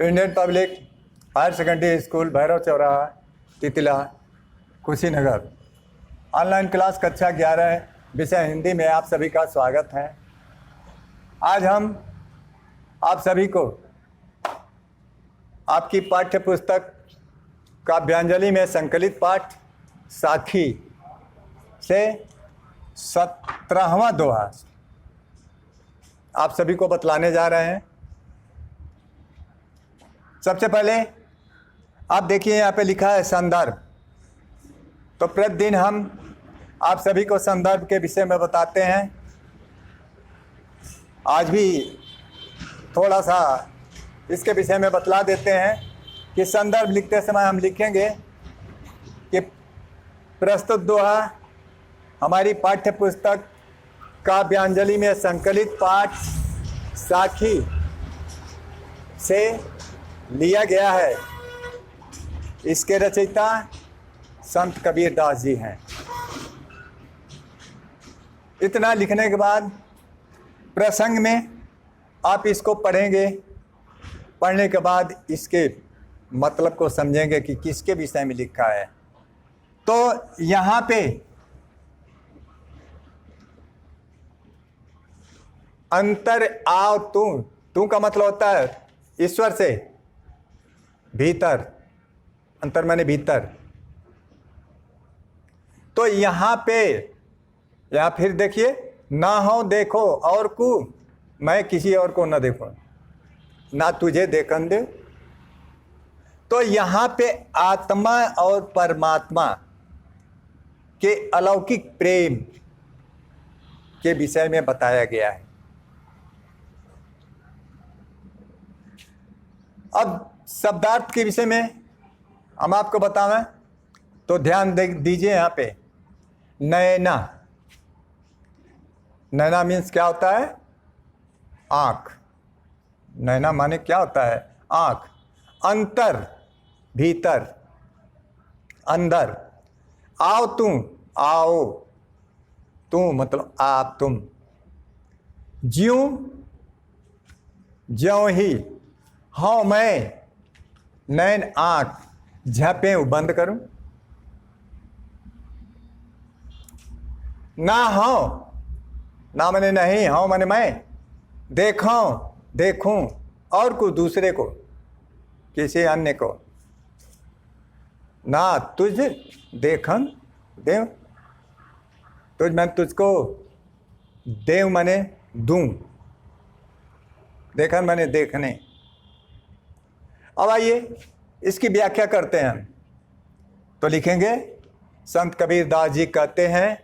Indian public higher secondary school Bhairav चौराहा Titla Kushinagar. Online class कक्षा 11 विषय हिंदी में आप सभी का स्वागत है। आज हम आप सभी को आपकी पाठ्य पुस्तक काव्यांजलि में संकलित पाठ साखी से 17वां दोहा आप सभी को बतलाने जा रहे हैं। सबसे पहले आप देखिए यहाँ पे लिखा है संदर्भ। तो प्रतिदिन हम आप सभी को संदर्भ के विषय में बताते हैं। आज भी थोड़ा सा इसके विषय में बतला देते हैं कि संदर्भ लिखते समय हम लिखेंगे कि प्रस्तुत दोहा हमारी पाठ्य पुस्तक काव्यांजलि में संकलित पाठ साखी से लिया गया है। इसके रचयिता संत कबीरदास जी हैं। इतना लिखने के बाद प्रसंग में आप इसको पढ़ेंगे। पढ़ने के बाद इसके मतलब को समझेंगे कि किसके विषय में लिखा है। तो यहाँ पे अंतर आओ तू का मतलब होता है ईश्वर से भीतर, अंतर माने भीतर। तो यहाँ फिर देखिए, ना हो देखो और को मैं किसी और को ना देखो, ना तुझे देखन दे। तो यहाँ पे आत्मा और परमात्मा के अलौकिक प्रेम के विषय में बताया गया है। अब शब्दार्थ के विषय में हम आपको बतावें तो ध्यान दीजिए। यहाँ पे नैना, नैना मीन्स क्या होता है? आँख। नैना माने क्या होता है? आँख। अंतर भीतर, अंदर। आओ तू मतलब आप, तुम। ज्यों ही, हाँ मैं, नैन आँख, झपे बंद करूं। ना हो, ना मैंने नहीं, हाँ मैंने मैं, देखूं और को दूसरे को, किसी अन्य को। ना तुझ देखन देव, मैं तुझको देव माने दूं, देखन माने देखने। अब आइए इसकी व्याख्या करते हैं। तो लिखेंगे, संत कबीरदास जी कहते हैं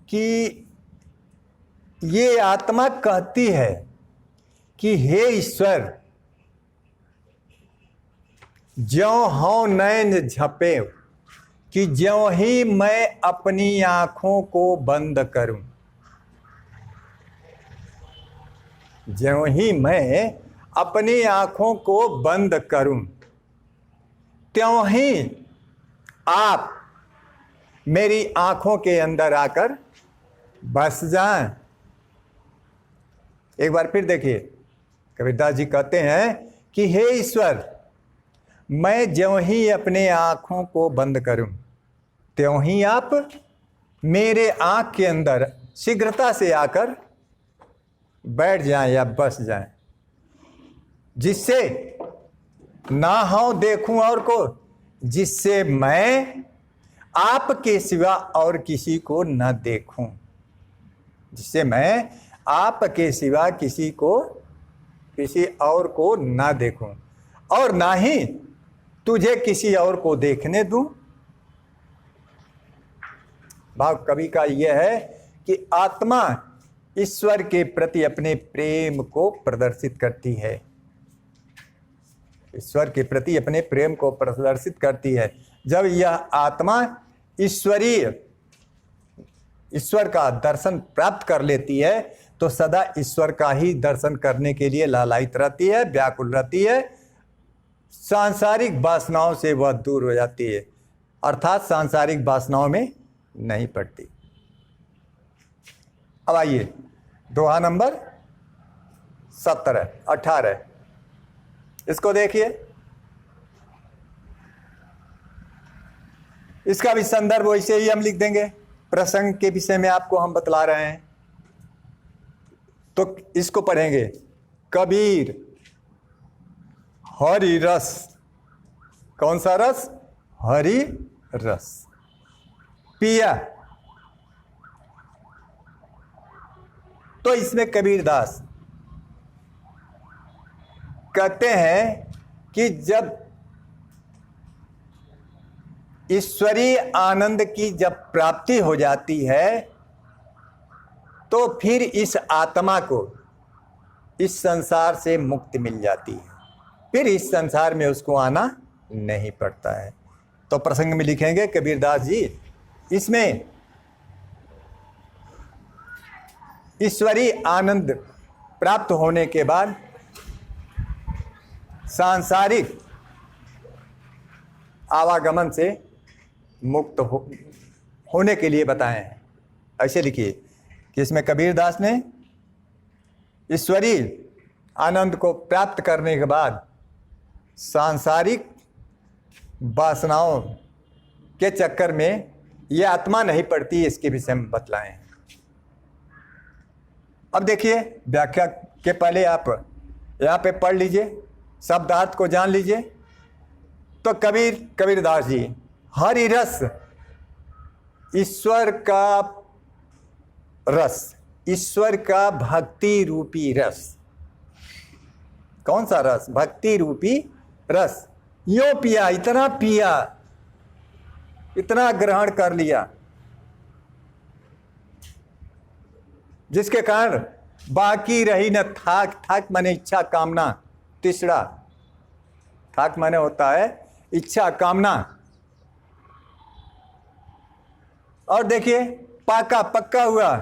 कि ये आत्मा कहती है कि हे ईश्वर, ज्यों हों नैन झपे, कि ज्यों ही मैं अपनी आंखों को बंद करूं, ज्यों ही मैं अपनी आंखों को बंद करूं, त्यों ही आप मेरी आंखों के अंदर आकर बस जाएं। एक बार फिर देखिए, कबीरदास जी कहते हैं कि हे ईश्वर, मैं ज्यों ही अपने आंखों को बंद करूं, त्यों ही आप मेरे आंख के अंदर शीघ्रता से आकर बैठ जाएं या बस जाएं, जिससे ना हो देखूं और को, जिससे मैं आपके सिवा और किसी को न देखूं, जिससे मैं आपके सिवा किसी और को न देखूं, और ना ही तुझे किसी और को देखने दूं। भाव कवि का यह है कि आत्मा ईश्वर के प्रति अपने प्रेम को प्रदर्शित करती है, ईश्वर के प्रति अपने प्रेम को प्रदर्शित करती है। जब यह आत्मा ईश्वर का दर्शन प्राप्त कर लेती है तो सदा ईश्वर का ही दर्शन करने के लिए लालायित रहती है, व्याकुल रहती है। सांसारिक वासनाओं से वह दूर हो जाती है, अर्थात सांसारिक वासनाओं में नहीं पड़ती। अब आइए दोहा नंबर 17, 18। इसको देखिए, इसका भी संदर्भ वैसे ही हम लिख देंगे, प्रसंग के विषय में आपको हम बतला रहे हैं। तो इसको पढ़ेंगे, कबीर हरि रस। कौन सा रस? हरि रस पिया। तो इसमें कबीरदास कहते हैं कि जब ईश्वरीय आनंद की जब प्राप्ति हो जाती है तो फिर इस आत्मा को इस संसार से मुक्ति मिल जाती है, फिर इस संसार में उसको आना नहीं पड़ता है। तो प्रसंग में लिखेंगे कबीरदास जी, इसमें ईश्वरीय आनंद प्राप्त होने के बाद सांसारिक आवागमन से मुक्त होने के लिए बताए हैं। ऐसे लिखिए कि इसमें कबीरदास ने ईश्वरीय आनंद को प्राप्त करने के बाद सांसारिक वासनाओं के चक्कर में यह आत्मा नहीं पड़ती, इसके विषय में बतलाए हैं। अब देखिए, व्याख्या के पहले आप यहाँ पे पढ़ लीजिए, शब्दार्थ को जान लीजिए। तो कबीरदास जी, हरि रस, ईश्वर का रस, ईश्वर का भक्ति रूपी रस। कौन सा रस? भक्ति रूपी रस। यो पिया, इतना पिया, इतना ग्रहण कर लिया, जिसके कारण बाकी रही न थाक। थाक माने इच्छा कामना, तीसरा थाक माने होता है इच्छा कामना। और देखिए, पाका पक्का हुआ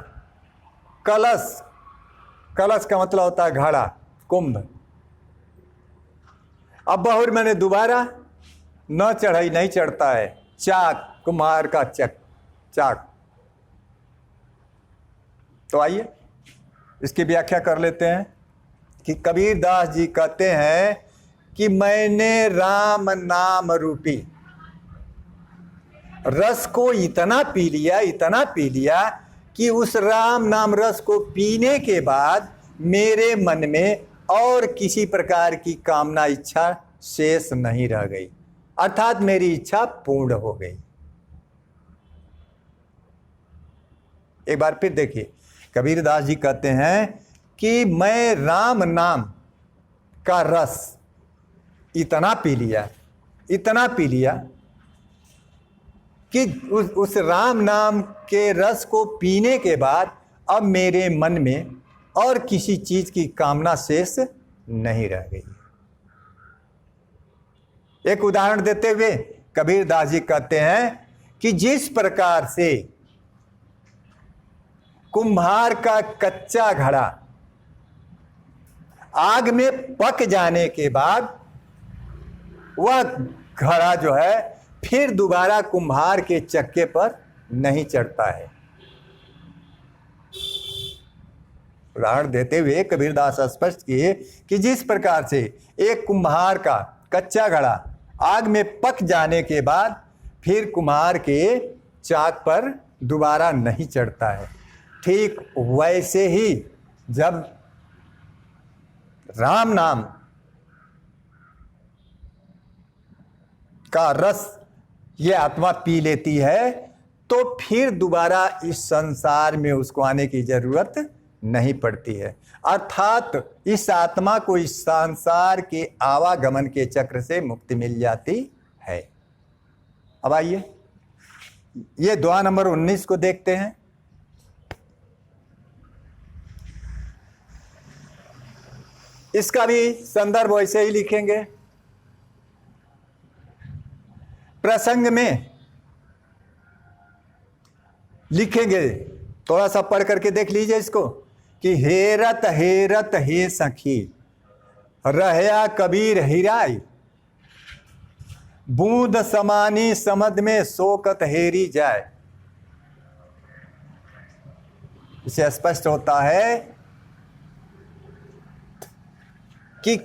कलश। कलश का मतलब होता है घड़ा, कुंभ। अब बहुर मैंने दोबारा न चढ़ाई, नहीं चढ़ता है। चाक, कुम्हार का चाक। तो आइए इसकी व्याख्या कर लेते हैं कि कबीरदास जी कहते हैं कि मैंने राम नाम रूपी रस को इतना पी लिया, इतना पी लिया कि उस राम नाम रस को पीने के बाद मेरे मन में और किसी प्रकार की कामना, इच्छा शेष नहीं रह गई, अर्थात मेरी इच्छा पूर्ण हो गई। एक बार फिर देखिए, कबीरदास जी कहते हैं कि मैं राम नाम का रस इतना पी लिया, इतना पी लिया कि उस राम नाम के रस को पीने के बाद अब मेरे मन में और किसी चीज की कामना शेष नहीं रह गई। एक उदाहरण देते हुए कबीरदास जी कहते हैं कि जिस प्रकार से कुम्हार का कच्चा घड़ा आग में पक जाने के बाद वह घड़ा जो है फिर दोबारा कुम्हार के चक्के पर नहीं चढ़ता है। उदाहरण देते हुए कबीरदास स्पष्ट किए कि जिस प्रकार से एक कुम्हार का कच्चा घड़ा आग में पक जाने के बाद फिर कुम्हार के चाक पर दोबारा नहीं चढ़ता है, ठीक वैसे ही जब राम नाम का रस ये आत्मा पी लेती है तो फिर दोबारा इस संसार में उसको आने की जरूरत नहीं पड़ती है, अर्थात इस आत्मा को इस संसार के आवागमन के चक्र से मुक्ति मिल जाती है। अब आइए ये दुआ नंबर 19 को देखते हैं। इसका भी संदर्भ वैसे ही लिखेंगे। प्रसंग में लिखेंगे, थोड़ा सा पढ़ करके देख लीजिए इसको कि हेरत हेरत हे सखी रहया कबीर हिराई, बूंद समानी समद में शोकत हेरी जाए। इससे स्पष्ट होता है कि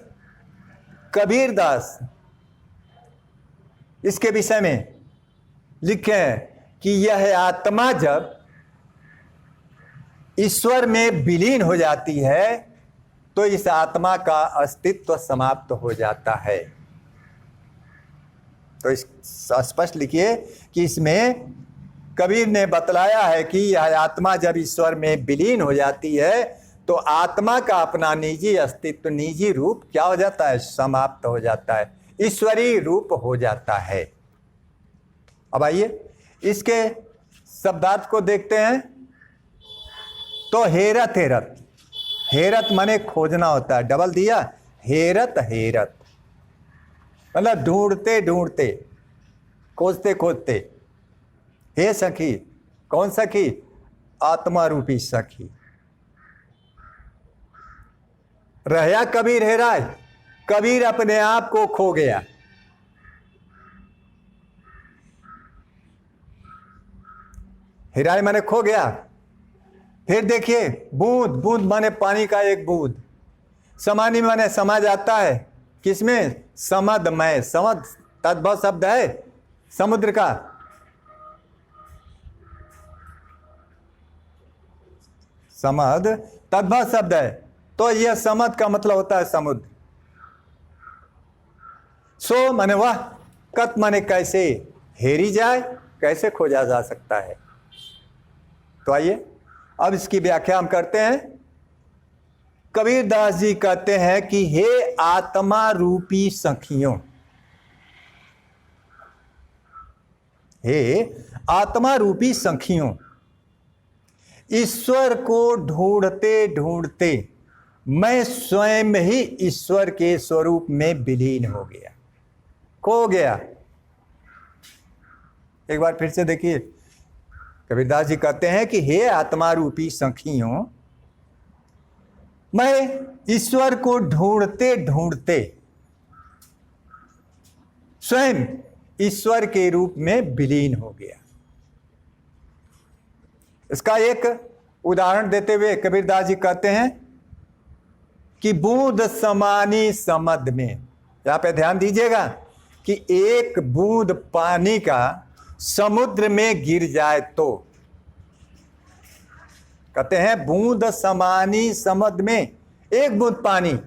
कबीर दास इसके विषय में लिखे हैं कि यह आत्मा जब ईश्वर में विलीन हो जाती है तो इस आत्मा का अस्तित्व समाप्त हो जाता है। तो इस स्पष्ट लिखिए कि इसमें कबीर ने बतलाया है कि यह आत्मा जब ईश्वर में विलीन हो जाती है तो आत्मा का अपना निजी अस्तित्व, निजी रूप क्या हो जाता है? समाप्त हो जाता है, ईश्वरीय रूप हो जाता है। अब आइए इसके शब्दार्थ को देखते हैं। तो हेरत हेरत, हेरत माने खोजना होता है, डबल दिया, हेरत हेरत मतलब ढूंढते ढूंढते, खोजते खोजते। हे सखी, कौन सखी? आत्मा रूपी सखी। रहया कबीर हेराय, कबीर अपने आप को खो गया। हेराय माने खो गया। फिर देखिए बूंद, बूंद माने पानी का एक बूंद। समानी माने समा जाता है किसमें? समदमय। समद तद्भव शब्द है समुद्र का। समद तद्भव शब्द है, तो यह समद का मतलब होता है समुद्र। सो माने वह, कत माने कैसे, हेरी जाए, कैसे खोजा जा सकता है। तो आइए अब इसकी व्याख्या हम करते हैं। कबीर दास जी कहते हैं कि हे आत्मा रूपी सखियों, हे आत्मा रूपी सखियों, ईश्वर को ढूंढते ढूंढते मैं स्वयं ही ईश्वर के स्वरूप में विलीन हो गया, खो गया। एक बार फिर से देखिए, कबीरदास जी कहते हैं कि हे आत्मा रूपी सखियों, मैं ईश्वर को ढूंढते ढूंढते स्वयं ईश्वर के रूप में विलीन हो गया। इसका एक उदाहरण देते हुए कबीरदास जी कहते हैं कि बूंद समानी समद में, यहां पे ध्यान दीजिएगा कि एक बूंद पानी का समुद्र में गिर जाए तो, कहते हैं बूंद समानी समद में, एक बूंद पानी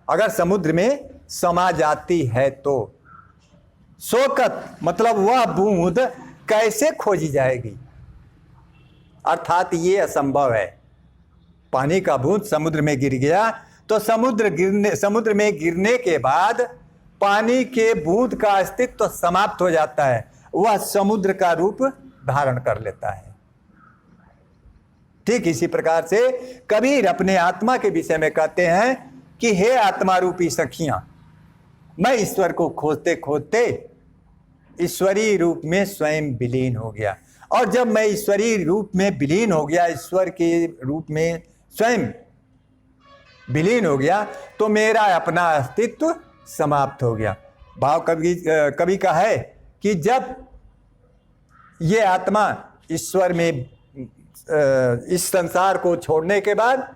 अगर समुद्र में समा जाती है तो शोकत मतलब वह बूंद कैसे खोजी जाएगी, अर्थात ये असंभव है। पानी का बूंद समुद्र में गिर गया तो समुद्र में गिरने के बाद पानी के बूंद का अस्तित्व समाप्त हो जाता है, वह समुद्र का रूप धारण कर लेता है। ठीक इसी प्रकार से कबीर अपने आत्मा के विषय में कहते हैं कि हे आत्मा रूपी सखियां, मैं ईश्वर को खोजते खोजते ईश्वरीय रूप में स्वयं विलीन हो गया। और जब मैं ईश्वरीय रूप में विलीन हो गया, ईश्वर के रूप में स्वयं विलीन हो गया, तो मेरा अपना अस्तित्व समाप्त हो गया। भाव कवि का है कि जब ये आत्मा ईश्वर में इस संसार को छोड़ने के बाद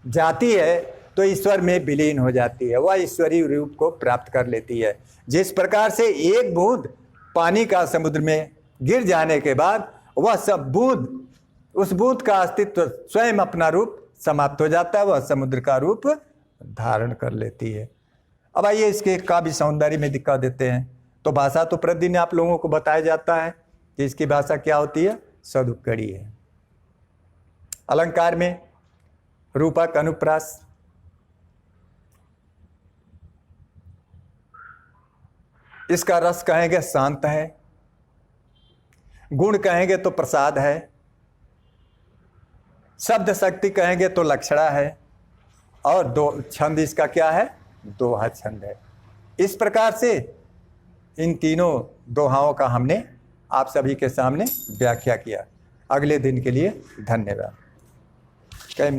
जाती है तो ईश्वर में विलीन हो जाती है, वह ईश्वरीय रूप को प्राप्त कर लेती है। जिस प्रकार से एक बूंद पानी का समुद्र में गिर जाने के बाद वह सब बूंद, उस बूंद का अस्तित्व स्वयं अपना रूप समाप्त हो जाता है, वह समुद्र का रूप धारण कर लेती है। अब आइए इसके काव्य सौंदर्य में दिखा देते हैं। तो भाषा तो प्रतिदिन आप लोगों को बताया जाता है कि इसकी भाषा क्या होती है, सदुपकड़ी है। अलंकार में रूपक, अनुप्रास, इसका रस कहेंगे शांत है, गुण कहेंगे तो प्रसाद है, शब्द शक्ति कहेंगे तो लक्षणा है, और दो छंद इसका क्या है, दोहा छंद है। इस प्रकार से इन तीनों दोहाओं का हमने आप सभी के सामने व्याख्या किया। अगले दिन के लिए धन्यवाद। कई मिनट